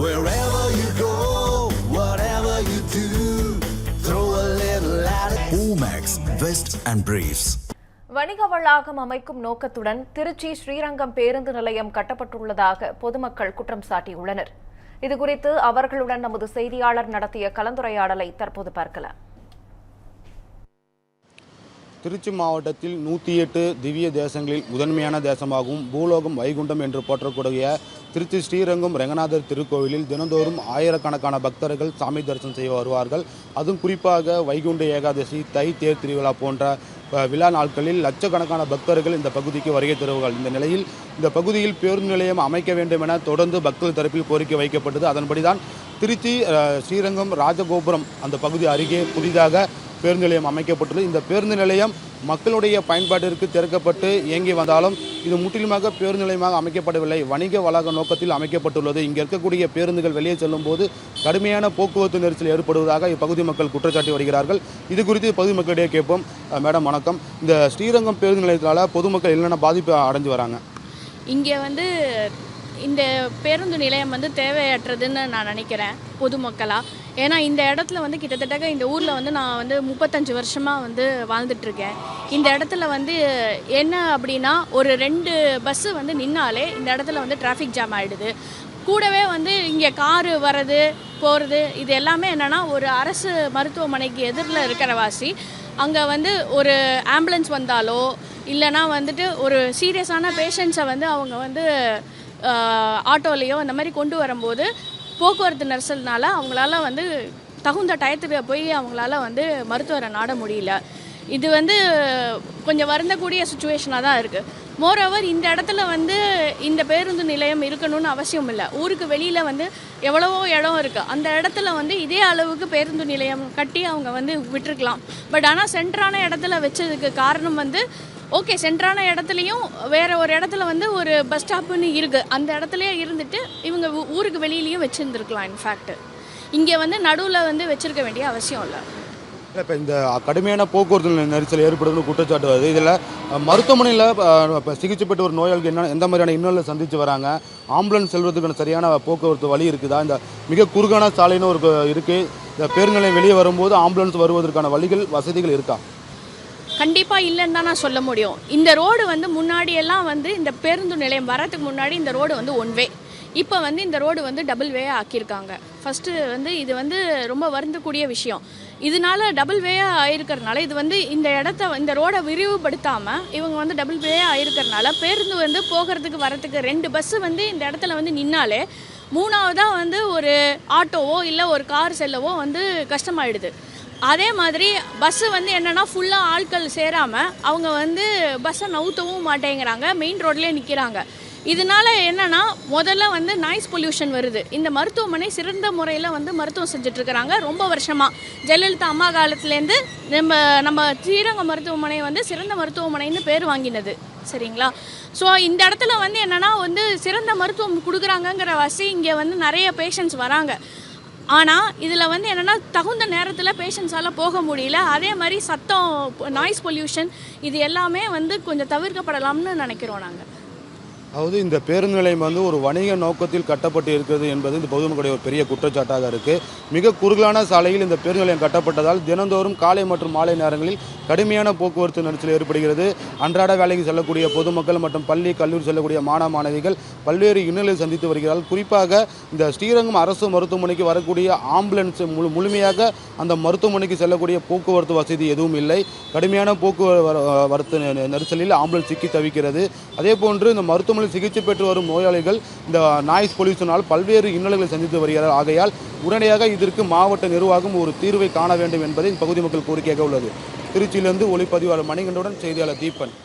Wherever you go, whatever you do, throw a little at it. Omax, Vest and Briefs. வணிக வளாகம் அமைக்கும் நோக்கத்துடன் திருச்சி ஸ்ரீரங்கம் பேருந்து நிலையம் கட்டப்பட்டுள்ளதாக பொதுமக்கள் குற்றம் சாட்டியுள்ளனர். இதுகுறித்து அவர்களுடன் நமது செய்தியாளர் நடத்திய கலந்துரையாடலை தற்போது பார்க்கலாம். திருச்சி மாவட்டத்தில் 108 திவ்ய தேசங்களில் முதன்மையான தேசமாகவும் பூலோகம் வைகுண்டம் என்று போற்றக்கூடிய திருச்சி ஸ்ரீரங்கம் ரெங்கநாதர் திருக்கோவிலில் தினந்தோறும் ஆயிரக்கணக்கான பக்தர்கள் சாமி தரிசனம் செய்ய வருவார்கள். அதுவும் குறிப்பாக வைகுண்ட ஏகாதசி, தை தேர் திருவிழா போன்ற விழா நாட்களில் லட்சக்கணக்கான பக்தர்கள் இந்த பகுதிக்கு வருகை தருவார்கள். இந்த நிலையில் இந்த பகுதியில் பேருந்து நிலையம் அமைக்க வேண்டும் என தொடர்ந்து பக்தர்கள் தரப்பில் கோரிக்கை வைக்கப்பட்டது. அதன்படிதான் திருச்சி ஸ்ரீரங்கம் ராஜகோபுரம் அந்த பகுதி அருகே புதிதாக பேருந்து நிலையம் அமைக்கப்பட்டுள்ளது. இந்த பேருந்து நிலையம் மக்களுடைய பயன்பாட்டிற்கு திறக்கப்பட்டு இயங்கி வந்தாலும் இது முற்றிலுமாக பேருந்து நிலையமாக அமைக்கப்படவில்லை, வணிக வளாக நோக்கத்தில் அமைக்கப்பட்டுள்ளது. இங்கே இருக்கக்கூடிய பேருந்துகள் வெளியே செல்லும் போது கடுமையான போக்குவரத்து நெரிசல் ஏற்படுவதாக இப்பகுதி மக்கள் குற்றச்சாட்டி வருகிறார்கள். இது குறித்து பொதுமக்களிடையே கேட்போம். மேடம் வணக்கம். இந்த ஸ்ரீரங்கம் பேருந்து நிலையத்தால் பொதுமக்கள் என்னென்ன பாதிப்பு அடைஞ்சு வராங்க? இங்கே இந்த பேருந்து நிலையம் தேவையற்றதுன்னு நான் நினைக்கிறேன் பொதுமக்களாக. ஏன்னா இந்த இடத்துல கிட்டத்தட்ட இந்த ஊரில் நான் 35 வருஷமாக வாழ்ந்துட்டுருக்கேன். இந்த இடத்துல என்ன அப்படின்னா ஒரு 2 பஸ்ஸு நின்னாலே இந்த இடத்துல டிராஃபிக் ஜாம் ஆகிடுது. கூடவே இங்கே காரு வர்றது போகிறது இது எல்லாமே என்னென்னா ஒரு அரசு மருத்துவமனைக்கு எதிரில் இருக்கிறவாசி அங்கே ஒரு ஆம்புலன்ஸ் வந்தாலோ இல்லைனா ஒரு சீரியஸான பேஷண்ட்ஸை அவங்க ஆட்டோலேயோ அந்த மாதிரி கொண்டு வரும்போது போக்குவரத்து நெரிசல்னால அவங்களால தகுந்த டயத்துக்கு போய் அவங்களால மருத்துவரை நாட முடியல. இது கொஞ்சம் வருந்தக்கூடிய சுச்சுவேஷனாக தான் இருக்குது. மோரோவர் இந்த இடத்துல இந்த பேருந்து நிலையம் இருக்கணும்னு அவசியம் இல்லை. ஊருக்கு வெளியில் எவ்வளவோ இடம் இருக்குது. அந்த இடத்துல இதே அளவுக்கு பேருந்து நிலையம் கட்டி அவங்க விட்டுருக்கலாம். பட் ஆனால் சென்டரான இடத்துல வச்சதுக்கு காரணம் ஓகே, சென்டரான இடத்துலையும் வேறு ஒரு இடத்துல ஒரு பஸ் ஸ்டாப்புன்னு இருக்குது. அந்த இடத்துலையே இருந்துட்டு இவங்க ஊருக்கு வெளியிலையும் வச்சுருந்துருக்கலாம். இன்ஃபேக்ட் இங்கே நடுவில் வச்சுருக்க வேண்டிய அவசியம் இல்லை. இப்போ இந்த கடுமையான போக்குவரத்து நெரிசல் ஏற்படுதுன்னு குற்றச்சாட்டு வருது. இதில் மருத்துவமனையில் இப்போ சிகிச்சை பெற்ற ஒரு நோயாளிக்கு எந்த மாதிரியான இன்னொரு சந்தித்து வராங்க? ஆம்புலன்ஸ் செல்வதற்கான சரியான போக்குவரத்து வழி இருக்குதா? இந்த மிக குறுகான சாலைன்னு ஒரு இருக்குது. இந்த பேருந்து நிலையம் வெளியே வரும்போது ஆம்புலன்ஸ் வருவதற்கான வசதிகள் இருக்கா? கண்டிப்பாக இல்லைன்னு தான் நான் சொல்ல முடியும். இந்த ரோடு முன்னாடியெல்லாம் இந்த பேருந்து நிலையம் வரதுக்கு முன்னாடி இந்த ரோடு ஒன் வே. இப்போ இந்த ரோடு டபுள் வே ஆக்கியிருக்காங்க. ஃபஸ்ட்டு இது ரொம்ப வருந்தக்கூடிய விஷயம். இதனால டபுள் வேயாக ஆயிருக்கிறதுனால இது இந்த ரோடை விரிவுபடுத்தாமல் இவங்க டபுள் வேயாக ஆயிருக்கிறதுனால பேருந்து போகிறதுக்கு வரத்துக்கு 2 பஸ்ஸு இந்த இடத்துல நின்னாலே மூணாவதாக ஒரு ஆட்டோவோ இல்லை ஒரு கார் செல்லவோ கஷ்டமாயிடுது. அதே மாதிரி பஸ்ஸு என்னென்னா ஃபுல்லாக ஆட்கள் சேராமல் அவங்க பஸ்ஸை நவுத்தவும் மாட்டேங்கிறாங்க, மெயின் ரோட்லேயே நிற்கிறாங்க. இதனால் என்னென்னா முதல்ல நாய்ஸ் பொல்யூஷன் வருது. இந்த மருத்துவமனை சிறந்த முறையில் மருத்துவம் செஞ்சிட்ருக்கிறாங்க ரொம்ப வருஷமாக. ஜெயலலிதா அம்மா காலத்துலேருந்து நம்ம ஸ்ரீரங்கம் மருத்துவமனை சிறந்த மருத்துவமனைன்னு பேர் வாங்கினது. சரிங்களா? ஸோ இந்த இடத்துல என்னென்னா சிறந்த மருத்துவம் கொடுக்குறாங்கங்கிற வாசி இங்கே நிறைய பேஷண்ட்ஸ் வராங்க. ஆனால் இதில் என்னென்னா தகுந்த நேரத்தில் பேஷண்ட்ஸால் போக முடியல. அதே மாதிரி சத்தம், நாய்ஸ் பொல்யூஷன் இது எல்லாமே கொஞ்சம் தவிர்க்கப்படலாம்னு நினைக்கிறோம் நாங்கள். அதாவது இந்த பேருந்து நிலையம் ஒரு வணிக நோக்கத்தில் கட்டப்பட்டு இருக்கிறது என்பது இந்த பொதுமக்களுடைய ஒரு பெரிய குற்றச்சாட்டாக இருக்குது. மிக குறுகலான சாலையில் இந்த பேருந்து நிலையம் கட்டப்பட்டதால் தினந்தோறும் காலை மற்றும் மாலை நேரங்களில் கடுமையான போக்குவரத்து நெரிசல் ஏற்படுகிறது. அன்றாட வேலைக்கு செல்லக்கூடிய பொதுமக்கள் மற்றும் பள்ளி கல்லூரி செல்லக்கூடிய மாணவ மாணவிகள் பல்வேறு இன்னல்களை சந்தித்து வருகிறார்கள். குறிப்பாக இந்த ஸ்ரீரங்கம் அரசு மருத்துவமனைக்கு வரக்கூடிய ஆம்புலன்ஸ் முழுமையாக அந்த மருத்துவமனைக்கு செல்லக்கூடிய போக்குவரத்து வசதி எதுவும் இல்லை. கடுமையான போக்குவரத்து நெரிசலில் ஆம்புலன்ஸ் சிக்கி தவிக்கிறது. அதே போன்று இந்த மருத்துவமனை சிகிச்சை பெற்று வரும் நோயாளிகள் இந்த நாய்ஸ் பொல்யூஷனால் பல்வேறு இன்னல்களை சந்தித்து வருகிறார். ஆகையால் உடனடியாக இதற்கு மாவட்ட நிர்வாகம் ஒரு தீர்வை காண வேண்டும் என்பதை பகுதி மக்கள் கோரிக்கையாக உள்ளது. திருச்சியிலிருந்து ஒளிப்பதிவாளர் மணிகண்டனுடன் செய்தியாளர் தீபன்.